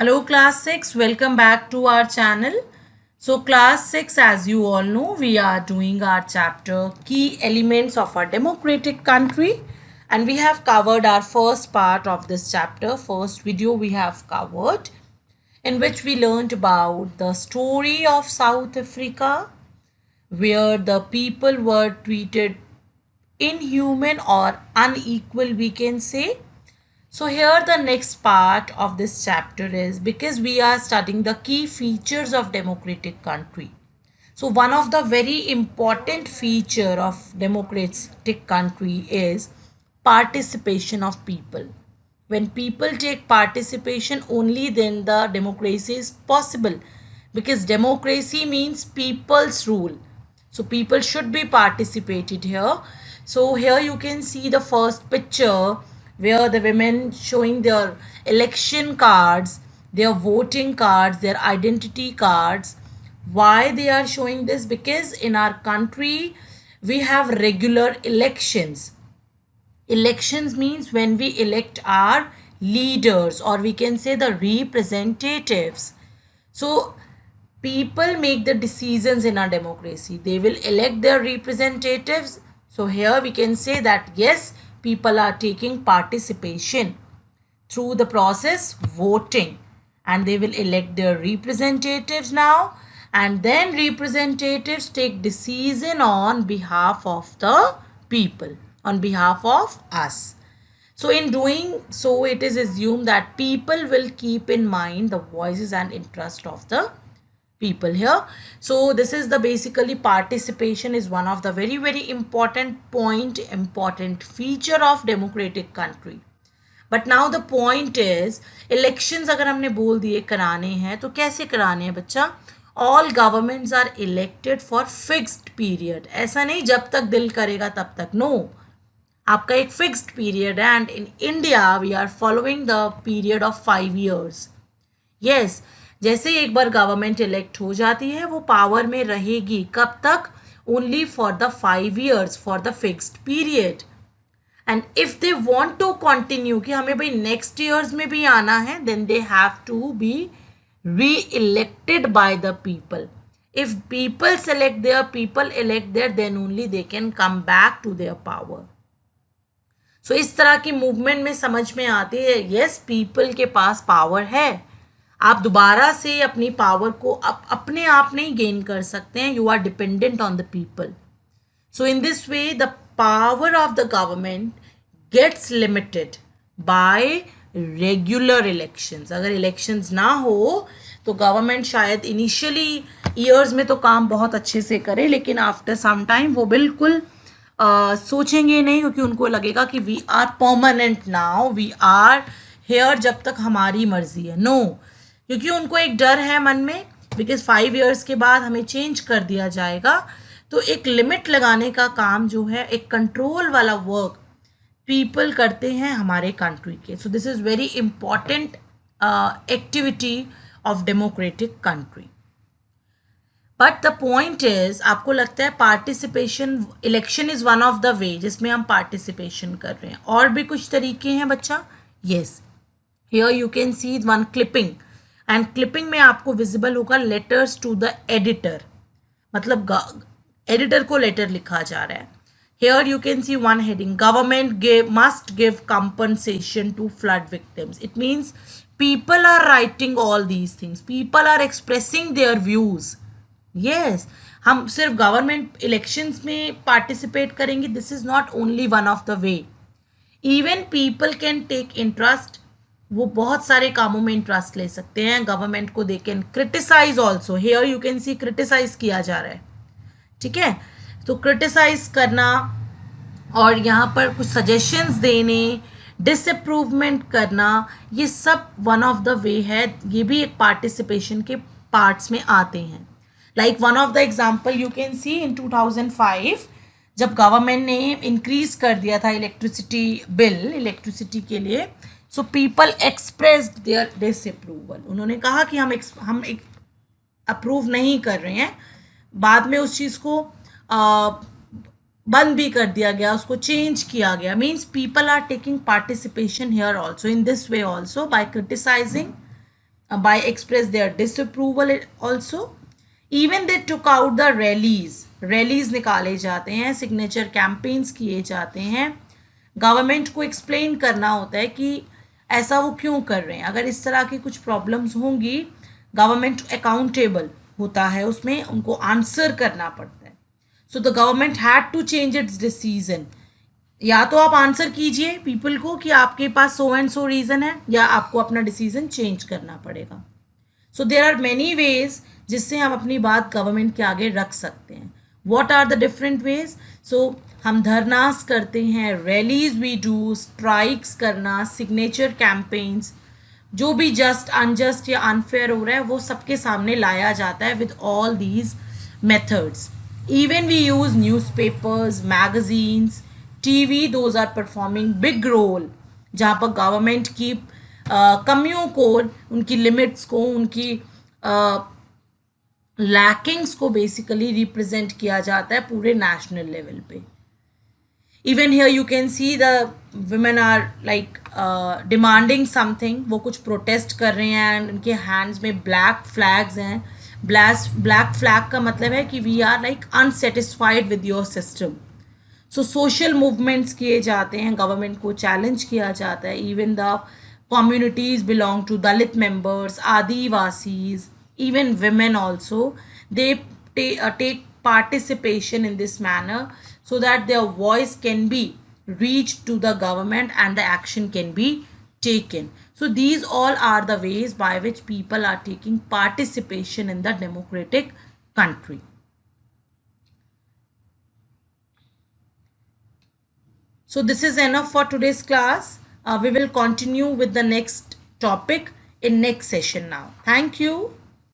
Hello class 6, welcome back to our channel. So class 6, as you all know, we are doing our chapter Key Elements of a Democratic Country, and we have covered our first part of this chapter. First video we have covered, in which we learned about the story of South Africa, where the people were treated inhuman or unequal, we can say. So here the next part of this chapter is, because we are studying the key features of democratic country. So one of the very important feature of democratic country is participation of people. When people take participation, only then the democracy is possible, because democracy means people's rule. So people should be participated here. So here you can see the first picture where the women showing their election cards, their voting cards, their identity cards. Why they are showing this? Because in our country we have regular elections. Elections means when we elect our leaders, or we can say the representatives. So people make the decisions in our democracy. They will elect their representatives. So here we can say that yes, people are taking participation through the process voting, and they will elect their representatives now, and then representatives take decision on behalf of the people, on behalf of us. So in doing so, it is assumed that people will keep in mind the voices and interest of the people here. So this is the basically participation is one of the very important feature of democratic country. But now the point is, elections अगर हमने बोल दिए कराने हैं तो कैसे कराने हैं बच्चा? All governments are elected for fixed period. ऐसा नहीं जब तक दिल करेगा तब तक, नो आपका एक फिक्स्ड पीरियड है. And in India we are following the period of 5 years. Yes, जैसे ही एक बार गवर्नमेंट इलेक्ट हो जाती है वो पावर में रहेगी. कब तक? Only for the 5 years, for the fixed period. And if they want to continue कि हमें भाई नेक्स्ट ईयर्स में भी आना है, then they have to be reelected by the people. If people select their, people elect their, then only they can come back to their power. So इस तरह की मूवमेंट में समझ में आती है, यस पीपल के पास पावर है. आप दोबारा से अपनी पावर को अपने आप नहीं गेन कर सकते हैं. You are dependent on the people. So in this way the power of the government gets limited by regular elections. अगर elections ना हो तो गवर्नमेंट शायद इनिशियली ईयर्स में तो काम बहुत अच्छे से करे, लेकिन आफ्टर सम टाइम वो बिल्कुल सोचेंगे नहीं, क्योंकि उनको लगेगा कि we are permanent now, we are here जब तक हमारी मर्जी है. नो, क्योंकि उनको एक डर है मन में, बिकॉज 5 years के बाद हमें चेंज कर दिया जाएगा. तो एक लिमिट लगाने का काम जो है, एक कंट्रोल वाला वर्क पीपल करते हैं हमारे कंट्री के. So this is very important activity of democratic country. But the point is, आपको लगता है participation, election is one of the way जिसमें हम पार्टिसिपेशन कर रहे हैं. और भी कुछ तरीके हैं बच्चा. Yes, here you can see one clipping, and clipping में आपको विजिबल होगा लेटर्स टू द एडिटर, मतलब एडिटर को लेटर लिखा जा रहा है. Here you can see one heading, government must give compensation to flood victims. It means people are writing all these things, people are expressing their views. Yes, हम सिर्फ government elections में participate करेंगे, this is not only one of the way. Even people can take interest, वो बहुत सारे कामों में interest ले सकते हैं. गवर्नमेंट को they can criticise also. Here you can see criticise किया जा रहा है. ठीक है, तो क्रिटिसाइज करना और यहाँ पर कुछ सजेशंस देने, डिसअप्रूवमेंट करना, ये सब वन ऑफ द वे है. ये भी एक पार्टिसिपेशन के पार्ट्स में आते हैं. Like one of the example you can see in 2005, जब गवर्नमेंट ने इंक्रीज कर दिया था इलेक्ट्रिसिटी बिल, इलेक्ट्रिसिटी के लिए. So people expressed their disapproval. उन्होंने कहा कि हम अप्रूव नहीं कर रहे हैं. बाद में उस चीज़ को बंद भी कर दिया गया, उसको चेंज किया गया. Means people are taking participation here also, in this way also, by criticising by express their disapproval also. Even they took out the rallies निकाले जाते हैं, सिग्नेचर कैंपेन्स किए जाते हैं. गवर्नमेंट को एक्सप्लेन करना होता है कि ऐसा वो क्यों कर रहे हैं. अगर इस तरह की कुछ प्रॉब्लम्स होंगी, गवर्नमेंट अकाउंटेबल होता है, उसमें उनको आंसर करना पड़ता है. So the government had to change its decision. या तो आप आंसर कीजिए पीपल को कि आपके पास सो एंड सो रीज़न है, या आपको अपना डिसीजन चेंज करना पड़ेगा. सो देर आर मैनी वेज जिससे हम अपनी बात गवर्नमेंट के आगे रख सकते हैं. What are the different ways? So हम धरनास करते हैं, रैलीज वी डू, स्ट्राइक्स करना, सिग्नेचर कैंपेन्स, जो भी जस्ट अनजस्ट या अनफेयर हो रहा है वो सबके सामने लाया जाता है with all these methods. Even we use newspapers, magazines, TV, those are performing big role, जहाँ पर गवर्नमेंट की कमियों को, उनकी लिमिट्स को, उनकी लैकिंग्स को बेसिकली रिप्रेजेंट किया जाता है पूरे नेशनल लेवल पे. Even here you can see the women are like demanding something. वो कुछ प्रोटेस्ट कर रहे हैं एंड उनके हैंड्स में ब्लैक फ्लैग्स हैं. ब्लैक फ्लैग का मतलब है कि we are like unsatisfied with your system. So social movements किए जाते हैं, गवर्नमेंट को चैलेंज किया जाता है. Even the communities belong to Dalit members, Adivasis, even women also. They take participation in this manner so that their voice can be reached to the government and the action can be taken. So these all are the ways by which people are taking participation in the democratic country. So this is enough for today's class. We will continue with the next topic in next session now. Thank you.